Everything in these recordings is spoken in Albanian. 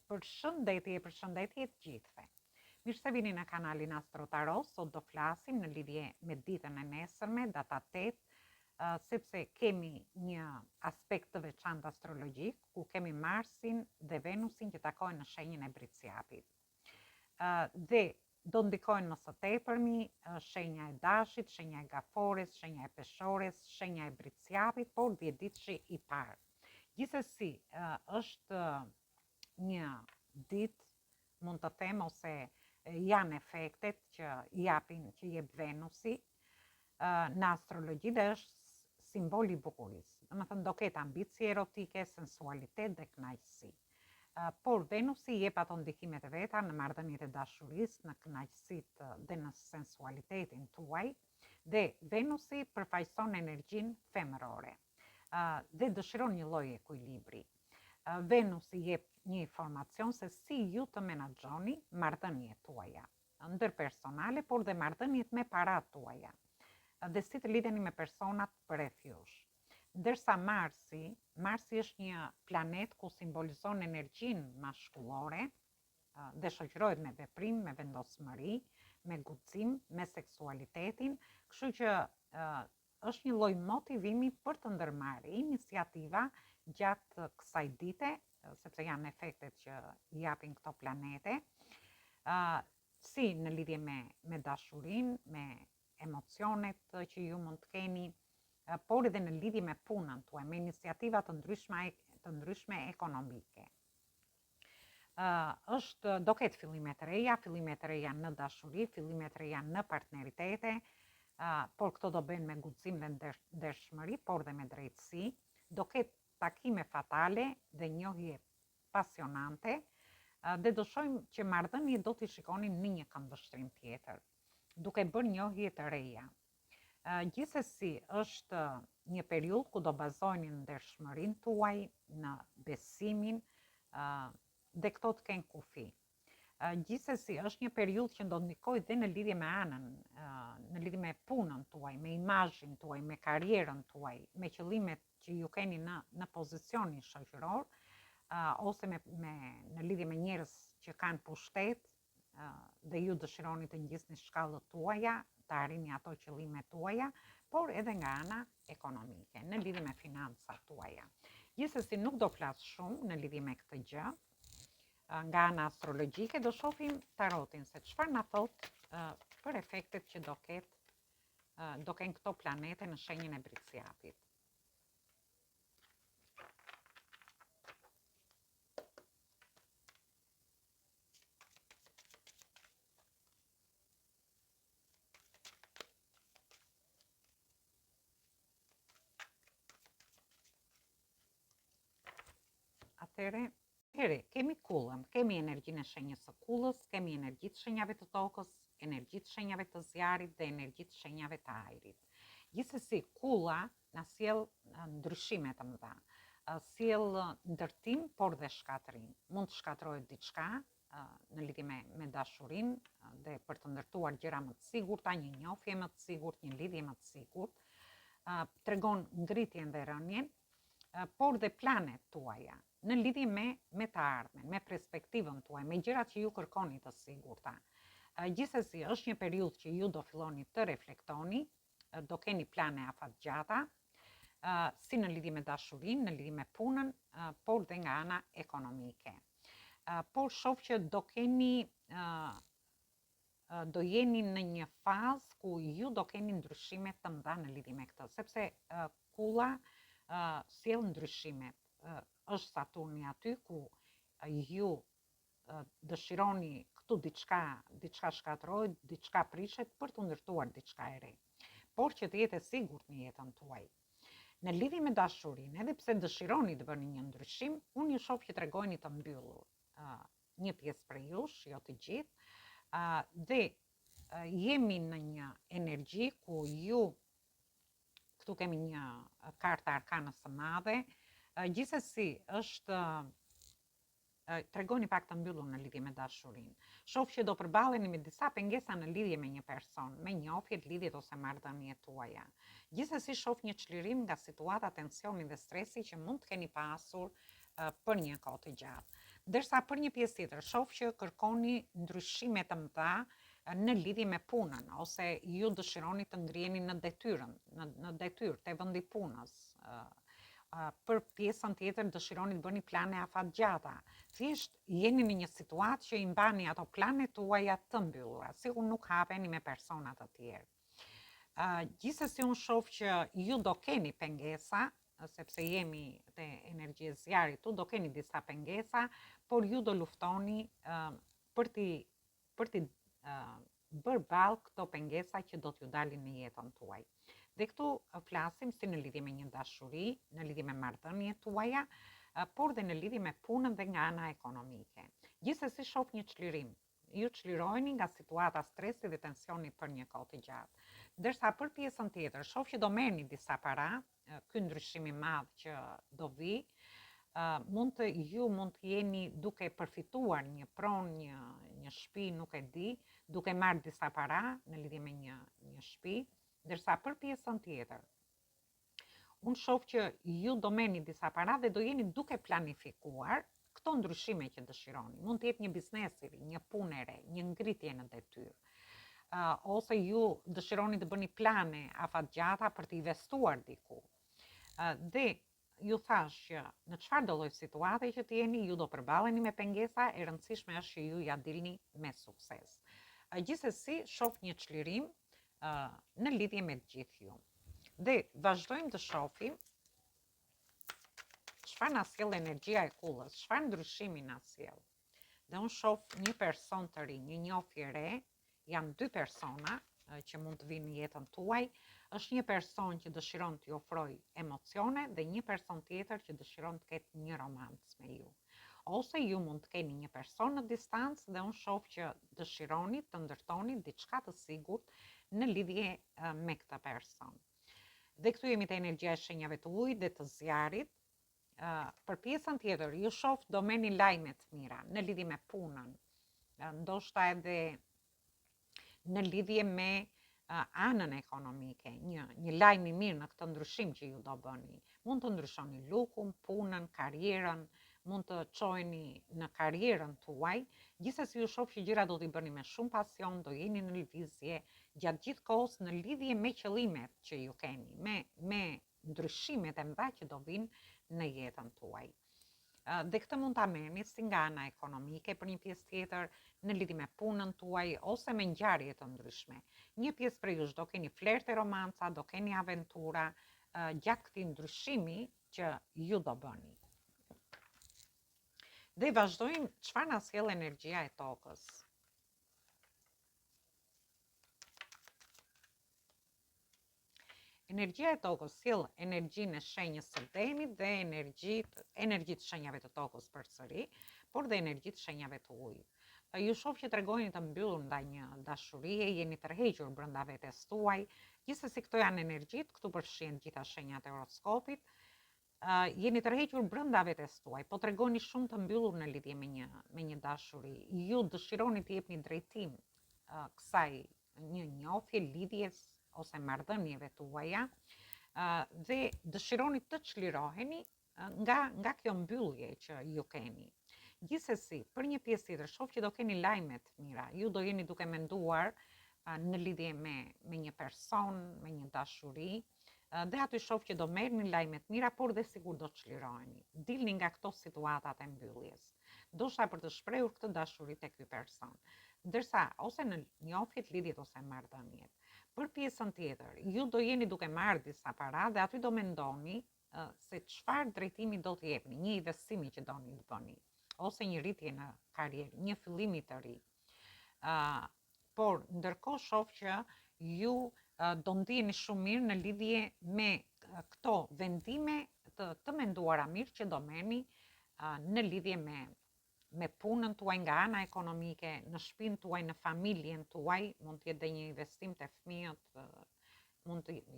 Përshëndetje të gjithëve. Mirë se vini në kanalin Astro Tarot. Sot do flasim në lidhje me ditën e nesërme, data 8, sepse kemi një aspekt të veçantë astrologjik, ku kemi Marsin dhe Venusin që takojnë në shenjën e Briciapit. Dhe do ndikojnë më së tepërmi shenja e Dashit, shenja e Gafores, shenja e Peshores, shenja e Briciapit, por 10 ditëshi i parë. Gjithsesi, është një ditë, mund të them, ose janë efektet që jep Venusi në astrologji dhe është simbol i bukurisë. Domethënë do ketë ambicie erotike, sensualitet dhe kënaqësi. Por Venusi jep ato ndikimet e veta në marrëdhëniet e dashurisë, në kënaqësitë dhe në sensualitetin tuaj, dhe Venusi përfaqëson energjinë femërore dhe dëshiron një lloj ekuilibri. Venusi jep një informacion se si ju të menaxhoni marrëdhëniet tuaja, ndërpersonale, por dhe marrëdhëniet me paratë tuaja, dhe si të lidheni me personat përreth jush. Ndërsa Marsi është një planet ku simbolizon energjinë mashkullore dhe shoqërohet me veprim, me vendosmëri, me guxim, me seksualitetin, kështu që është një lloj motivimi për të ndërmarrë iniciativa gjatë kësaj dite, sepse janë efektet që japin këto planete, si në lidhje me dashurinë, me emocionet që ju mund të keni, por edhe në lidhje me punën tuaj, me iniciativa të ndryshme ekonomike. Do ketë fillime të reja në dashuri, fillime të reja në partneritete, por këto do bëhen me guxim dhe ndershmëri, por dhe me drejtësi. Do ketë takime fatale dhe njohje pasionante, dhe do shohim që marrëdhëniet do t'i shikonin në një këndvështrim tjetër, duke bërë njohje të reja. Gjithsesi, është një periudhë ku do bazoheni në ndershmërinë tuaj, në besimin, dhe këto të kenë kufi. Gjithsesi, është një periudhë që do ndikojë dhe në lidhje me anën, në lidhje me punën tuaj, me imazhin tuaj, me karrierën tuaj, me qëllimet që ju keni në pozicionin shoqëror, ose në lidhje me njerëz që kanë pushtet dhe ju dëshironi të ngjisni shkallët tuaja, të arrini ato qëllimet tuaja, por edhe nga ana ekonomike, në lidhje me financat tuaja. Gjithsesi, nuk do flas shumë në lidhje me këtë gjë. Nga ana astrologjike do shohim tarotin se çfarë na thot për efektet që do kenë këto planete në shenjën e Briciapit. Atëre, kemi kullën, kemi energjinë e shenjës së kullës, kemi energjitë shenjave të tokës, energjitë shenjave të zjarit dhe energjitë shenjave të ajrit. Gjithsesi, kulla na sjell ndryshime të mëdha, sjell ndërtim, por dhe shkatërim. Mund të shkatërrohet diçka në lidhje me dashurinë dhe për të ndërtuar gjëra më të sigurta, një njohje më të sigurt, një lidhje më të sigurt, tregon ngritjen dhe rënien, por dhe planet tuaja, në lidhje me të ardhmen, me perspektivën tuaj, me gjërat që ju kërkoni të sigurta. Gjithsesi, është një periudhë që ju do filloni të reflektoni, do keni plane afatgjata, si në lidhje me dashurinë, në lidhje me punën, por dhe nga ana ekonomike. Por shoh që do jeni në një fazë ku ju do keni ndryshime të mëdha në lidhje me këtë, sepse kulla sjell ndryshimet. Është Saturni aty ku ju dëshironi këtu diçka shkatërrohet, diçka prishet për të ndërtuar diçka e re, por që të jetë e sigurt në jetën tuaj. Në lidhje me dashurinë, edhe pse dëshironi të bëni një ndryshim, unë ju shoh që tregojeni të mbyllur një pjesë prej jush, jo të gjithë, dhe jemi në një energji ku ju, këtu kemi një kartë arkanës së madhe. Gjithsesi, tregoni pak të mbyllur në lidhje me dashurinë. Shoh që do përballeni me disa pengesa në lidhje me një person, me njohjet, lidhjet ose marrëdhëniet tuaja. Gjithsesi, shoh një çlirim nga situata tensioni dhe stresi që mund të keni pasur për një kohë të gjatë. Ndërsa për një pjesë tjetër, shoh që kërkoni ndryshime të mëdha në lidhje me punën, ose ju dëshironi të ngriheni në detyrë te vendi i punës. Për pjesën tjetër dëshironi të bëni plane afatgjata. Thjesht jeni në një situatë që i mbani ato planet tuaja të mbyllura, sikur nuk hapeni me persona të tjerë. Gjithsesi unë shoh që ju do keni pengesa, sepse jemi te energjia e zjarit, do keni disa pengesa, por ju do luftoni për ti bërë balë këto pengesa që do t'ju dalin në jetën tuaj. Dhe këtu flasim si në lidhje me një dashuri, në lidhje me marrëdhëniet tuaja, por dhe në lidhje me punën dhe nga ana ekonomike. Gjithsesi shoh një çlirim. Ju çliroheni nga situata stresi dhe tensioni për një kohë të gjatë. Ndërsa për pjesën tjetër, shoh që do merrni disa para, ky ndryshim i madh që do vi, mund të jeni duke përfituar një pronë, një shtëpi, nuk e di, duke marrë disa para në lidhje me një shtëpi, ndërsa për pjesën tjetër, unë shoh që ju do merrni disa para dhe do jeni duke planifikuar këto ndryshime që dëshironi. Mund të jetë një biznes i ri, një punë e re, një ngritje në detyrë. Ose ju dëshironi të bëni plane afatgjata për të investuar diku. Dhe ju thash që në çfarëdo lloj situate që të jeni, ju do përballeni me pengesa, e rëndësishme është që ju ja dilni me sukses. Gjithsesi, shoh një çlirim në lidhje me të gjithë ju. Dhe vazhdojmë të shohim çfarë na sjell energjia e kullës, çfarë ndryshimi na sjell. Dhe unë shoh një person të ri, një njohje re, janë dy persona që mund të vinë në jetën tuaj. Është një person që dëshiron t'ju ofroj emocione dhe një person tjetër që dëshiron të ketë një romancë me ju. Ose ju mund të keni një person në distancë dhe unë shoh që dëshironi të ndërtoni diçka të sigurt në lidhje me këtë person. Dhe këtu jemi te energjia e shenjave të ujit dhe të zjarit. Për pjesën tjetër, ju shoh do merrni lajme të mira në lidhje me punën, ndoshta edhe në lidhje me anën ekonomike, një lajm i mirë në këtë ndryshim që ju do bëni. Mund të ndryshoni lukun, punën, karrierën, mund të çojeni në karrierën tuaj. Gjithsesi ju shoh që gjërat do t'i bëni me shumë pasion, do jeni në lëvizje gjatë gjithë kohës në lidhje me qëllimet që ju keni, me ndryshimet e mëdha që do vinë në jetën tuaj. Dhe këtë mund ta merrni si nga ana ekonomike për një pjesë tjetër, në lidhje me punën tuaj ose me ngjarje të ndryshme. Një pjesë prej jush do keni flerte, romanca, do keni aventura gjatë këtij ndryshimi që ju do bëni. Dhe vazhdojmë çfarë na sjell energjia e tokës. Energjia e tokës sjell energjinë e shenjës së denit dhe energjitë shenjave të tokës përsëri, por dhe energjitë shenjave të ujit. Ju shoh që tregoni të mbyllur ndaj një dashurie, jeni tërhequr brenda vetes tuaj. Gjithsesi këto janë energjitë, këtu përfshihen gjitha shenjat e horoskopit. Jeni tërhequr brenda vetes tuaj, po tregoni shumë të mbyllur në lidhje me një dashuri. Ju dëshironi të jepni drejtim kësaj një njohje, lidhjes ose marrëdhënieve tuaja, dhe dëshironi të çliroheni nga kjo mbyllje që ju keni. Gjithsesi, për një pjesë tjetër, shoh që do keni lajme të mira. Ju do jeni duke menduar në lidhje me një person, me një dashuri, dhe aty shoh që do merrni lajme të mira, por dhe sigur do çliroheni. Dilni nga këto situatat e mbylljes. Ndoshta për të shprehur këtë dashuri te ky person. Ndërsa ose në njohjet, lidhjet ose marrëdhëniet. Për pjesën tjetër, ju do jeni duke marrë disa para dhe aty do mendoni se çfarë drejtimi do të jepni, një investimi që doni të bëni, ose një rritje në karrierë, një fillim të ri. Por ndërkohë shoh që ju do ndiheni shumë mirë në lidhje me këto vendime të menduara mirë që do merrni në lidhje me punën tuaj nga ana ekonomike, në shtëpinë tuaj, në familjen tuaj, mund të jetë dhe një investim te fëmijët,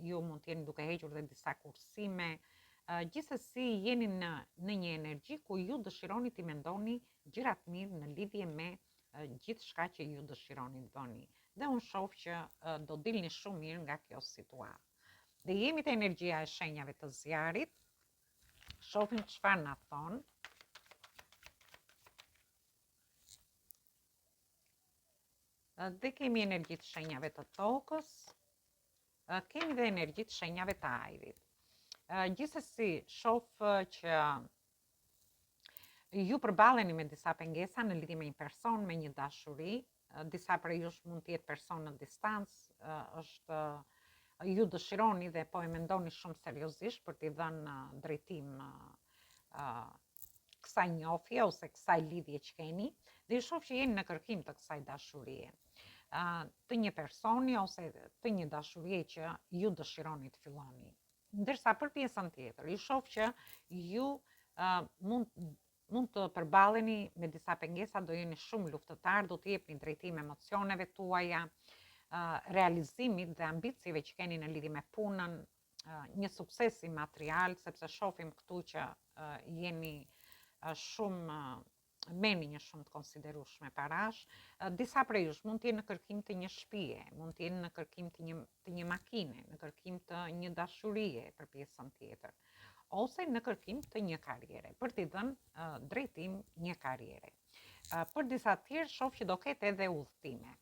ju mund të jeni duke hequr dhe disa kursime. Gjithsesi jeni në një energji ku ju dëshironi të mendoni gjërat mirë në lidhje me gjithçka që ju dëshironi të bëni. Dhe unë shoh që do dilni shumë mirë nga kjo situatë. Dhe jemi te energjia e shenjave të zjarit. Shohim çfarë na thon. dhe kemi energjitë shenjave të tokës, kemi dhe energjitë shenjave të ajrit. Gjithsesi, shoh që ju përballeni me disa pengesa në lidhje me një person, me një dashuri, disa prej jush mund të jetë person në distancë, është ju dëshironi dhe po e mendoni shumë seriozisht për t'i dhënë drejtim kësaj njohje ose kësaj lidhje që keni, dhe ju shoh që jeni në kërkim të kësaj dashurie, të një personi ose të një dashurie që ju dëshironi të filloni. Ndërsa për pjesën tjetër, ju shoh që ju mund të përballeni me disa pengesa, do jeni shumë luftëtar, do të jepni drejtim emocioneve tuaja, realizimit dhe ambicieve që keni në lidhje me punën, një suksesi material, sepse shohim këtu që jeni shumë meni një shumë të konsiderueshme parash. Disa prej jush mund të jenë në kërkim të një shtëpie, mund të jenë në kërkim të një makine, në kërkim të një dashurie për pjesën tjetër, ose në kërkim të një karriere, për t'i dhënë drejtim një karriere. Për disa tjerë shoh që do ketë edhe udhëtime.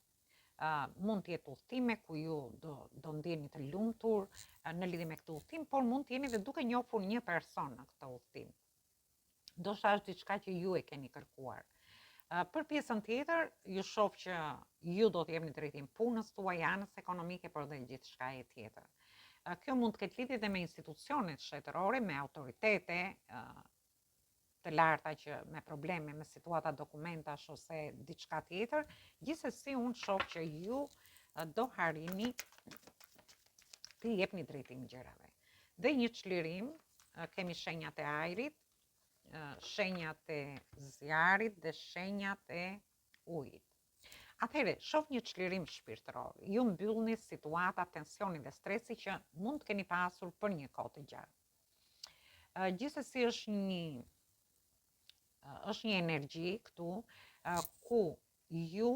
Mund të jetë udhëtime ku ju do ndjeni të lumtur në lidhje me këtë udhëtim, por mund të jeni edhe duke njohur një person në këtë udhëtim. Ndoshta është diçka që ju e keni kërkuar. Për pjesën tjetër, ju shoh që ju do të jepni drejtim punës tuaj, anës ekonomike, por edhe gjithçka e tjetër. Kjo mund të ketë lidhje edhe me institucionet shtetërore, me autoritete të larta që me probleme, me situata dokumentash ose diçka tjetër. Gjithsesi unë shoh që ju do harini të jepni drejtim gjërave. Dhe një çlirim, kemi shenjat e ajrit, shenjat e zjarit dhe shenjat e ujit. Atëherë, shoh një çlirim shpirtëror. Ju mbyllni situata tensioni dhe stresi që mund të keni pasur për një kohë të gjatë. Gjithsesi është një energji këtu ku ju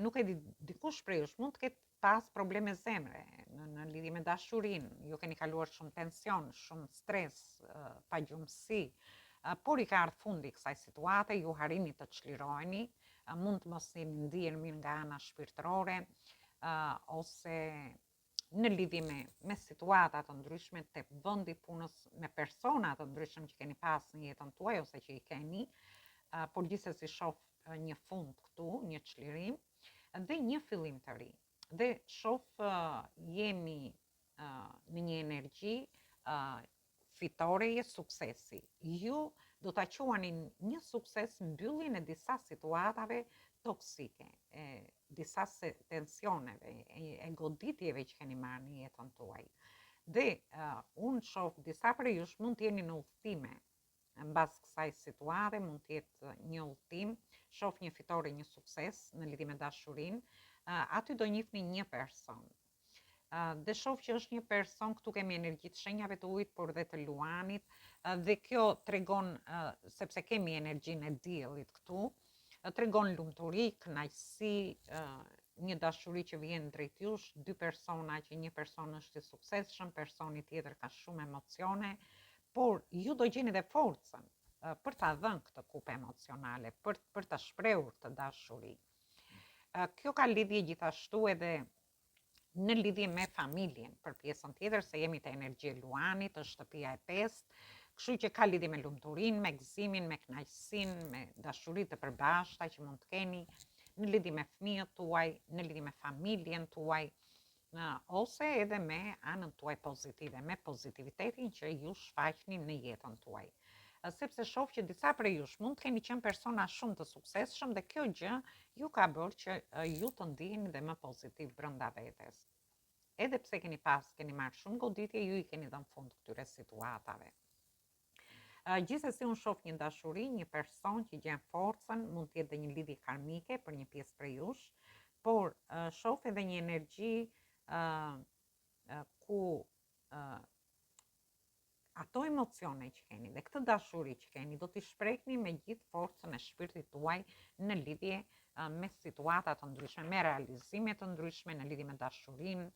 nuk e di, dikush prej jush mund të ketë pas probleme zemre në lidhje me dashurinë, ju keni kaluar shumë tension, shumë stres, pagjumësi, por i ka ardhur fundi kësaj situate, ju harini të çliroheni, mund të mos jeni ndihen mirë nga ana shpirtërore, ose në lidhje me situata të ndryshme të vendi punës, me persona të ndryshëm që keni pas në jetën tuaj ose që i keni, por gjithsesi shoh një fund këtu, një çlirim dhe një fillim të ri. Dhe shoh jemi në një energji fitoreje, suksesi. Ju do ta quani një sukses mbylljen e disa situatave toksike, disa tensioneve, e goditjeve që keni marrë në jetën tuaj. Dhe unë shoh disa prej jush mund të jeni në udhëtime mbas kësaj situate, mund të jetë një udhëtim, shoh një fitore, një sukses në lidhje me dashurinë, aty do njihni një person. Dhe shoh që është një person, këtu kemi energjitë shenjave të ujit, por dhe të luanit, dhe kjo tregon, sepse kemi energjinë e diellit këtu, tregon lumturi, kënaqësi, një dashuri që vjen drejt jush, dy persona që një person është i suksesshëm, personi tjetër ka shumë emocione, por ju do gjeni dhe forcën për ta dhënë këtë kupë emocionale, për ta shprehur këtë dashuri. Kjo ka lidhje gjithashtu edhe në lidhje me familjen, për pjesën tjetër se jemi te energjia e luanit, është shtëpia e 5, kështu që ka lidhje me lumturinë, me gëzimin, me kënaqësinë, me dashuritë të përbashkëta që mund të keni në lidhje me fëmijët tuaj, në lidhje me familjen tuaj, ose edhe me anën tuaj pozitive, me pozitivitetin që ju shfaqni në jetën tuaj. Sepse shoh që disa prej jush mund të keni qenë persona shumë të suksesshëm dhe kjo gjë ju ka bërë që ju të ndiheni dhe më pozitiv brenda vetes. Edhe pse keni marrë shumë goditje, ju i keni dhënë fund këtyre situatave. Gjithsesi unë shoh një dashuri, një person që gjen forcën, mund të jetë dhe një lidhje karmike për një pjesë prej jush, por shoh edhe një energji ku ato emocione që keni dhe këtë dashuri që keni do t'i shprehni me gjithë forcën e shpirtit tuaj në lidhje me situata të ndryshme, me realizime të ndryshme në lidhje me dashurinë,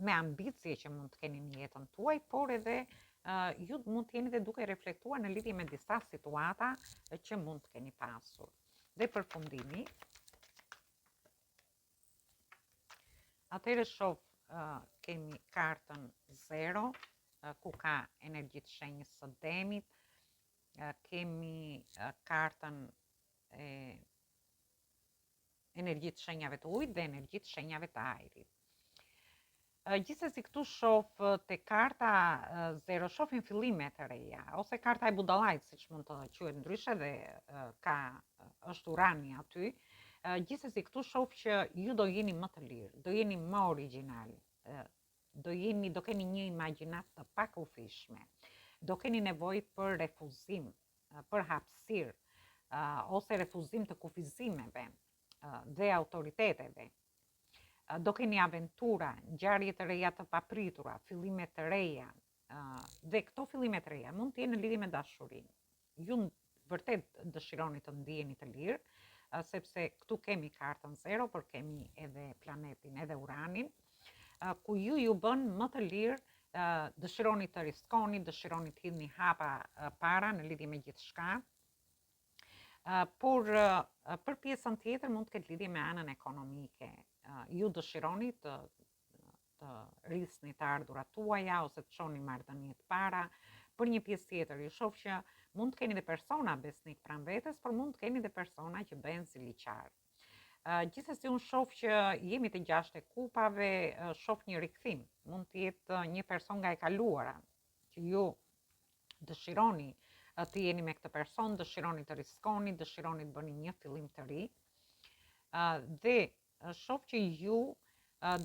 me ambicie që mund të keni në jetën tuaj, por edhe ju mund të jeni dhe duke reflektuar në lidhje me disa situata që mund të keni pasur. Dhe përfundimi, Atëherë shoh kemi kartën 0, ku ka energjitë shenjës së demit, kemi kartën e energjitë shenjave të ujit dhe energjitë shenjave të ajrit. Gjithsesi këtu shoh te karta 0 shohim fillime të reja, ose karta e budallajt, siç mund të quhet ndryshe, dhe është urani aty. Gjithsesi këtu shoh që ju do jeni më të lirë, do jeni më origjinal, do keni një imagjinat të pakufishme, do keni nevojë për refuzim, për hapësirë, ose refuzim të kufizimeve dhe autoriteteve. Do keni aventura, ngjarje të reja të papritura, fillime të reja, dhe këto fillime të reja mund të jenë në lidhje me dashurinë. Ju vërtet dëshironi të ndiheni të lirë, sepse këtu kemi kartën 0, por kemi edhe planetin, edhe uranin, ku ju bën më të lirë, dëshironi të riskoni, dëshironi të hidhni hapa para në lidhje me gjithçka. Por për pjesën tjetër mund të ketë lidhje me anën ekonomike. Ju dëshironi të rrisni të ardhurat tuaja ose të çoni marrëdhënie të para. Për një pjesë tjetër, ju shoh që mund të keni dhe persona besnik pranë vetes, por mund të keni dhe persona që bëhen si liçar. Gjithsesi unë shoh që jemi te 6 e kupave, shoh një rikthim. Mund të jetë një person nga e kaluara që ju dëshironi të jeni me këtë person, dëshironi të riskoni, dëshironi të bëni një fillim të ri. Dhe shoh që ju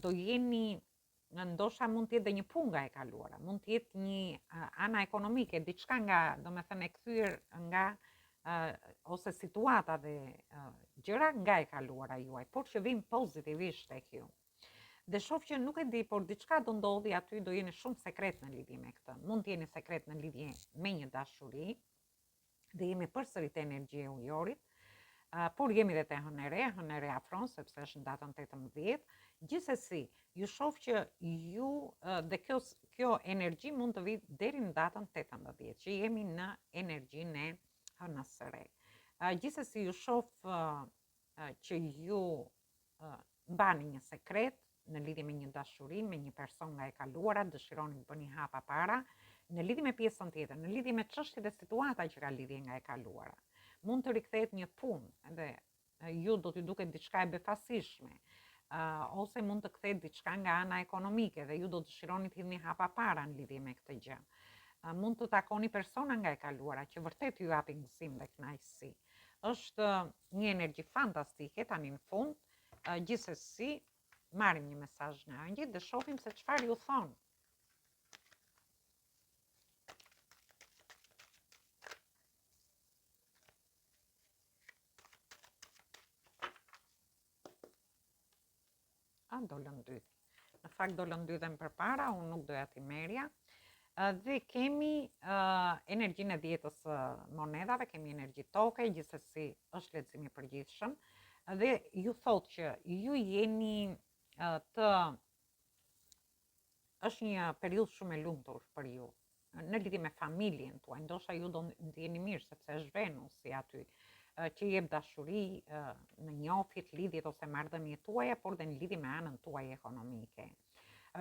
do jeni, ndoshta mund të jetë dhe një punë nga e kaluara, mund të jetë një ana ekonomike, diçka nga, domethënë e kthyer nga ose situata dhe gjëra nga e kaluara juaj, por që vijnë pozitivisht tek ju. Dhe shoh që nuk e di, por diçka do ndodhi aty, do jeni shumë sekret në lidhje me këtë. Mund të jeni sekret në lidhje me një dashuri, dhe jemi përsëri te energjia e ujorit, por jemi dhe te hënere afron, sepse është në datën 18. Gjithsesi, ju shoh që ju dhe kjo energji mund të vijë deri në datën 18, që jemi në energjinë e hënës së re. Gjithsesi, ju shoh që ju mbani një sekret në lidhje me një dashuri, me një person nga e kaluara, dëshironi të bëni hapa para, në lidhje me pjesën tjetër, në lidhje me çështje dhe situata që ka lidhje nga e kaluara. Mund të rikthehet një punë dhe ju do t'ju duket diçka e befasishme, ose mund të kthehet diçka nga ana ekonomike dhe ju do dëshironi të hidhni hapa para në lidhje me këtë gjë. Mund të takoni persona nga e kaluara që vërtet ju japin gëzim dhe kënaqësi. Është një energji fantastike tani në fund. Gjithsesi, marrim një mesazh nga ëngjëjt dhe shohim se çfarë ju thonë. Dolën 2. Në fakt dolën 2 dhe më përpara, unë nuk doja t'i merja. Dhe kemi energjinë e 10-ës monedhave, kemi energji toke, gjithsesi është leximi i përgjithshëm. Dhe ju thotë që ju jeni është një periudhë shumë e lumtur për ju në lidhje me familjen tuaj. Ndoshta ju do ndjeni mirë sepse është Venusi aty, që jep dashuri në njohjet, lidhjet ose marrëdhëniet tuaja, por dhe në lidhje me anën tuaj ekonomike.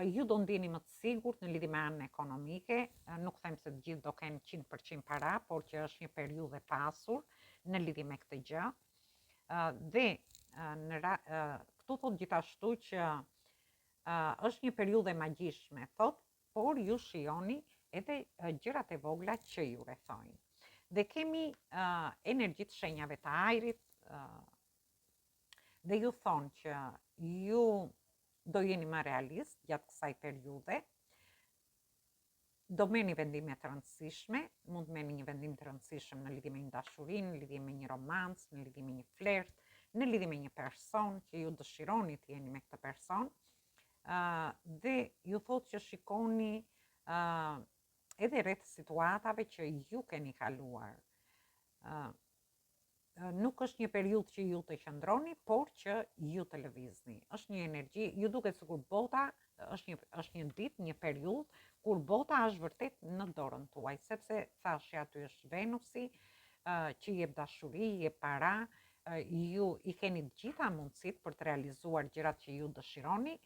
Ju do ndjeni më të sigurt në lidhje me anën ekonomike, nuk them se të gjithë do kenë 100% para, por që është një periudhë e pasur në lidhje me këtë gjë. Dhe këtu thot gjithashtu që është një periudhë e magjishme, thot, por ju shijoni edhe gjërat e vogla që ju rrethojnë. Dhe kemi energjitë shenjave të ajrit, dhe ju thonë që ju do jeni më realist gjatë kësaj periudhe, do merrni vendime të rëndësishme, mund të merrni një vendim të rëndësishëm në lidhje me një dashuri, në lidhje me një romancë, në lidhje me një flert, në lidhje me një person që ju dëshironi të jeni me këtë person, dhe ju thotë që shikoni edhe rreth situatave që ju keni kaluar. Nuk është një periudhë që ju të qëndroni, por që ju të lëvizni. Është një energji, ju duket sikur bota është një ditë, një periudhë kur bota është vërtet në dorën tuaj, sepse thashë aty është Venusi, që jep dashuri, jep para, ju i keni të gjitha mundësitë për të realizuar gjërat që ju dëshironi,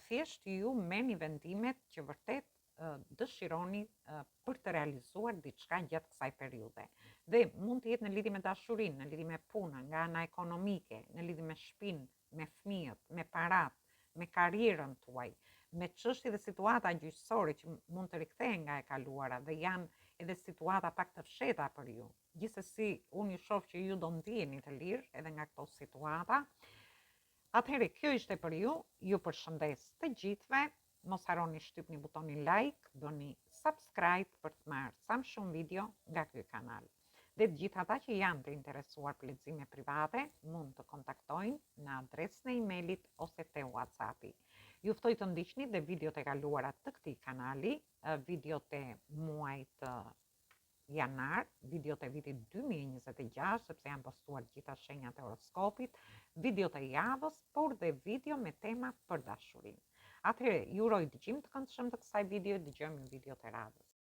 thjesht ju merrni vendimet që vërtet dëshironi për të realizuar diçka gjatë kësaj periudhe. Dhe mund të jetë në lidhje me dashurinë, në lidhje me punën, nga ana ekonomike, në lidhje me shtëpinë, me fëmijët, me paratë, me karrierën tuaj, me çështje dhe situata gjyqësore që mund të rikthehen nga e kaluara dhe janë edhe situata pak të fshehta për ju. Gjithsesi, unë ju shoh që ju do ndiheni të lirë edhe nga këto situata. Atëherë, kjo ishte për ju. Ju përshëndes të gjithëve. Mos harroni shtypni butonin like, bëni subscribe për të marrë sa më shumë video nga ky kanal. Dhe të gjithë ata që janë të interesuar për lexime private, mund të kontaktojnë në adresën e emailit ose te WhatsAppi. Ju ftoj të ndiqni dhe videot e kaluara të këtij kanali, videot e muajit janar, videot e vitit 2026, sepse janë postuar gjitha shenjat e horoskopit, videot e javës, por dhe video me tema për dashurinë. Atëherë, ju uroj dëgjim të këndshëm të kësaj video, dëgjojmë në videot e radhës.